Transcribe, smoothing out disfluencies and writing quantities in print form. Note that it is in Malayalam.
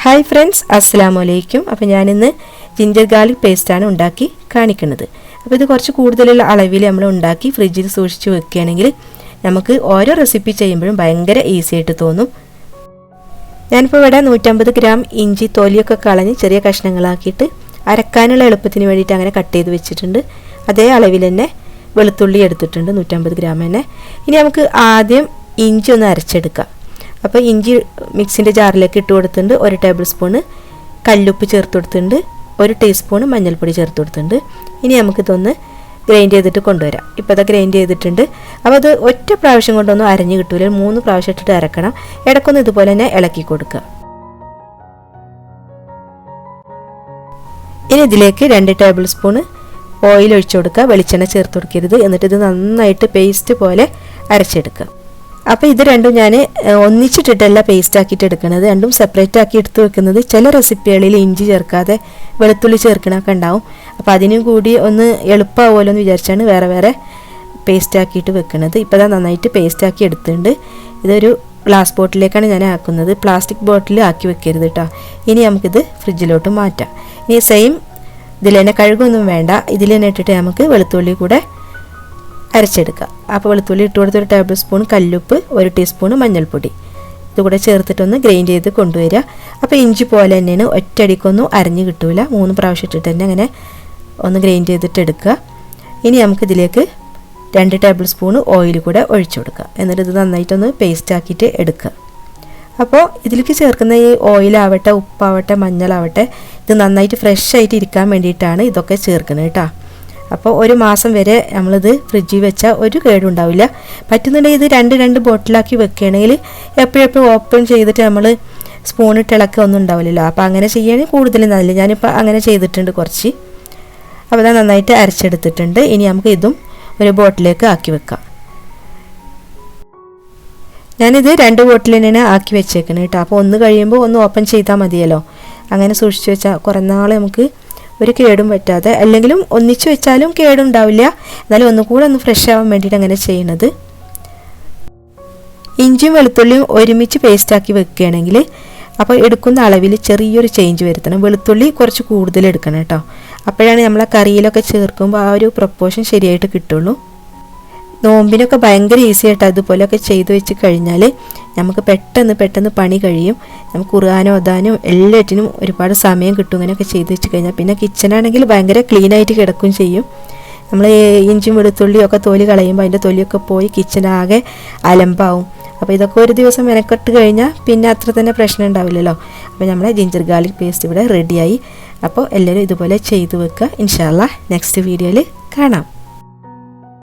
ഹായ് ഫ്രണ്ട്സ്, അസ്സലാമലൈക്കും. അപ്പോൾ ഞാനിന്ന് ജിഞ്ചർ ഗാർലിക് പേസ്റ്റാണ് ഉണ്ടാക്കി കാണിക്കുന്നത്. അപ്പോൾ ഇത് കുറച്ച് കൂടുതലുള്ള അളവിൽ നമ്മൾ ഉണ്ടാക്കി ഫ്രിഡ്ജിൽ സൂക്ഷിച്ച് വെക്കുകയാണെങ്കിൽ നമുക്ക് ഓരോ റെസിപ്പി ചെയ്യുമ്പോഴും ഭയങ്കര ഈസി ആയിട്ട് തോന്നും. ഞാനിപ്പോൾ ഇവിടെ 150 ഗ്രാം ഇഞ്ചി തൊലിയൊക്കെ കളഞ്ഞ് ചെറിയ കഷ്ണങ്ങളാക്കിയിട്ട് അരക്കാനുള്ള എളുപ്പത്തിന് വേണ്ടിയിട്ട് അങ്ങനെ കട്ട് ചെയ്ത് വെച്ചിട്ടുണ്ട്. അതേ അളവിൽ തന്നെ വെളുത്തുള്ളി എടുത്തിട്ടുണ്ട്, 150 ഗ്രാം തന്നെ. ഇനി നമുക്ക് ആദ്യം ഇഞ്ചി ഒന്ന് അരച്ചെടുക്കാം. അപ്പോൾ ഇഞ്ചി മിക്സിൻ്റെ ജാറിലേക്ക് ഇട്ട് കൊടുത്തിട്ടുണ്ട്. 1 ടേബിൾ സ്പൂണ് കല്ലുപ്പ് ചേർത്ത് കൊടുത്തിട്ടുണ്ട്, 1 ടീസ്പൂൺ മഞ്ഞൾപ്പൊടി ചേർത്ത് കൊടുത്തിട്ടുണ്ട്. ഇനി നമുക്കിതൊന്ന് ഗ്രൈൻഡ് ചെയ്തിട്ട് കൊണ്ടുവരാം. ഇപ്പോൾ അത് ഗ്രൈൻഡ് ചെയ്തിട്ടുണ്ട്. അപ്പോൾ അത് ഒറ്റ പ്രാവശ്യം കൊണ്ടൊന്നും അരഞ്ഞ് കിട്ടൂല, 3 പ്രാവശ്യം ഇട്ടിട്ട് അരക്കണം. ഇടയ്ക്കൊന്ന് ഇതുപോലെ തന്നെ ഇളക്കി കൊടുക്കുക. ഇനി ഇതിലേക്ക് 2 ടേബിൾ സ്പൂണ് ഓയിൽ ഒഴിച്ചു കൊടുക്കുക. വെളിച്ചെണ്ണ ചേർത്ത് കൊടുക്കരുത്. എന്നിട്ട് ഇത് നന്നായിട്ട് പേസ്റ്റ് പോലെ അരച്ചെടുക്കുക. അപ്പോൾ ഇത് രണ്ടും ഞാൻ ഒന്നിച്ചിട്ടിട്ടല്ല പേസ്റ്റ് ആക്കിയിട്ട് എടുക്കുന്നത്, രണ്ടും സെപ്പറേറ്റ് ആക്കി എടുത്ത് വെക്കുന്നത്. ചില റെസിപ്പികളിൽ ഇഞ്ചി ചേർക്കാതെ വെളുത്തുള്ളി ചേർക്കണമൊക്കെ ഉണ്ടാവും. അപ്പോൾ അതിനും കൂടി ഒന്ന് എളുപ്പമാവുമല്ലോ എന്ന് വിചാരിച്ചാണ് വേറെ വേറെ പേസ്റ്റ് ആക്കിയിട്ട് വെക്കുന്നത്. ഇപ്പോൾ അത് നന്നായിട്ട് പേസ്റ്റ് ആക്കി എടുത്തിട്ടുണ്ട്. ഇതൊരു ഗ്ലാസ് ബോട്ടിലേക്കാണ് ഞാൻ ആക്കുന്നത്, പ്ലാസ്റ്റിക് ബോട്ടിൽ ആക്കി വെക്കരുത് കേട്ടോ. ഇനി നമുക്കിത് ഫ്രിഡ്ജിലോട്ട് മാറ്റാം. ഇനി സെയിം ഇതിൽ തന്നെ കഴുകൊന്നും വേണ്ട, ഇതിൽ തന്നെ ഇട്ടിട്ട് നമുക്ക് വെളുത്തുള്ളി കൂടെ അരച്ചെടുക്കുക. അപ്പോൾ വെളുത്തുള്ളി ഇട്ട് കൊടുത്ത് 1 ടേബിൾ സ്പൂൺ കല്ലുപ്പ്, 1 ടീസ്പൂൺ മഞ്ഞൾപ്പൊടി ഇതുകൂടെ ചേർത്തിട്ടൊന്ന് ഗ്രൈൻഡ് ചെയ്ത് കൊണ്ടുവരിക. അപ്പോൾ ഇഞ്ചി പോലെ തന്നെയാണ്, ഒറ്റയടിക്കൊന്നും അരഞ്ഞ് കിട്ടൂല. 3 പ്രാവശ്യം ഇട്ടിട്ട് തന്നെ അങ്ങനെ ഒന്ന് ഗ്രൈൻഡ് ചെയ്തിട്ട് എടുക്കുക. ഇനി നമുക്കിതിലേക്ക് 2 ടേബിൾ സ്പൂൺ ഓയിൽ കൂടെ ഒഴിച്ചു കൊടുക്കുക. എന്നിട്ട് ഇത് നന്നായിട്ടൊന്ന് പേസ്റ്റ് ആക്കിയിട്ട് എടുക്കുക. അപ്പോൾ ഇതിലേക്ക് ചേർക്കുന്ന ഈ ഓയിലാവട്ടെ, ഉപ്പാവട്ടെ, മഞ്ഞളാവട്ടെ, ഇത് നന്നായിട്ട് ഫ്രഷ് ആയിട്ട് ഇരിക്കാൻ വേണ്ടിയിട്ടാണ് ഇതൊക്കെ ചേർക്കുന്നത് കേട്ടോ. അപ്പോൾ 1 മാസം വരെ നമ്മളിത് ഫ്രിഡ്ജിൽ വെച്ചാൽ ഒരു കേടുണ്ടാവില്ല. പറ്റുന്നുണ്ടെങ്കിൽ ഇത് 2 ബോട്ടിലാക്കി വെക്കുകയാണെങ്കിൽ എപ്പോഴും ഓപ്പൺ ചെയ്തിട്ട് നമ്മൾ സ്പൂണിട്ട് ഇളക്കുക ഒന്നും ഉണ്ടാവില്ലല്ലോ. അപ്പോൾ അങ്ങനെ ചെയ്യുകയാണെങ്കിൽ കൂടുതൽ നല്ലത്. ഞാനിപ്പോൾ അങ്ങനെ ചെയ്തിട്ടുണ്ട് കുറച്ച്. അപ്പോൾ അത് നന്നായിട്ട് അരച്ചെടുത്തിട്ടുണ്ട്. ഇനി നമുക്ക് ഇതും ഒരു ബോട്ടിലേക്ക് ആക്കി വെക്കാം. ഞാനിത് 2 ബോട്ടിൽ തന്നെയാണ് ആക്കി വെച്ചേക്കുന്നത് കേട്ടോ. അപ്പോൾ ഒന്ന് കഴിയുമ്പോൾ ഒന്ന് ഓപ്പൺ ചെയ്താൽ മതിയല്ലോ. അങ്ങനെ സൂക്ഷിച്ച് വെച്ചാൽ കുറേ നാൾ നമുക്ക് ഒരു കേടും പറ്റാതെ, അല്ലെങ്കിലും ഒന്നിച്ച് വെച്ചാലും കേടുണ്ടാവില്ല. എന്നാലും ഒന്നുകൂടെ ഒന്ന് ഫ്രഷ് ആവാൻ വേണ്ടിയിട്ട് അങ്ങനെ ചെയ്യണത്. ഇഞ്ചിയും വെളുത്തുള്ളിയും ഒരുമിച്ച് പേസ്റ്റാക്കി വെക്കുകയാണെങ്കിൽ അപ്പോൾ എടുക്കുന്ന അളവിൽ ചെറിയൊരു ചേഞ്ച് വരുത്തണം. വെളുത്തുള്ളി കുറച്ച് കൂടുതൽ എടുക്കണം കേട്ടോ. അപ്പോഴാണ് നമ്മളെ കറിയിലൊക്കെ ചേർക്കുമ്പോൾ ആ ഒരു പ്രൊപ്പോർഷൻ ശരിയായിട്ട് കിട്ടുള്ളൂ. നോമ്പിനൊക്കെ ഭയങ്കര ഈസി ആയിട്ട് അതുപോലെയൊക്കെ ചെയ്ത് വെച്ച് കഴിഞ്ഞാൽ നമുക്ക് പെട്ടെന്ന് പണി കഴിയും. നമുക്ക് ഖുർആനോ ഓതാനോ എല്ലാറ്റിനും ഒരുപാട് സമയം കിട്ടും ഇങ്ങനെയൊക്കെ ചെയ്ത് വെച്ച് കഴിഞ്ഞാൽ. പിന്നെ കിച്ചണാണെങ്കിൽ ഭയങ്കര ക്ലീനായിട്ട് കിടക്കുകയും ചെയ്യും. നമ്മൾ ഇഞ്ചിയും വെളുത്തുള്ളിയും ഒക്കെ തൊലി കളയുമ്പോൾ അതിൻ്റെ തൊലിയൊക്കെ പോയി കിച്ചണാകെ അലമ്പാവും. അപ്പോൾ ഇതൊക്കെ ഒരു ദിവസം മെനക്കെട്ട് കഴിഞ്ഞാൽ പിന്നെ അത്ര തന്നെ പ്രശ്നം ഉണ്ടാവില്ലല്ലോ. അപ്പോൾ നമ്മളെ ജിഞ്ചർ ഗാർലിക് പേസ്റ്റ് ഇവിടെ റെഡിയായി. അപ്പോൾ എല്ലാവരും ഇതുപോലെ ചെയ്ത് വെക്കുക. ഇൻഷാ അല്ലാഹ് നെക്സ്റ്റ് വീഡിയോയിൽ കാണാം.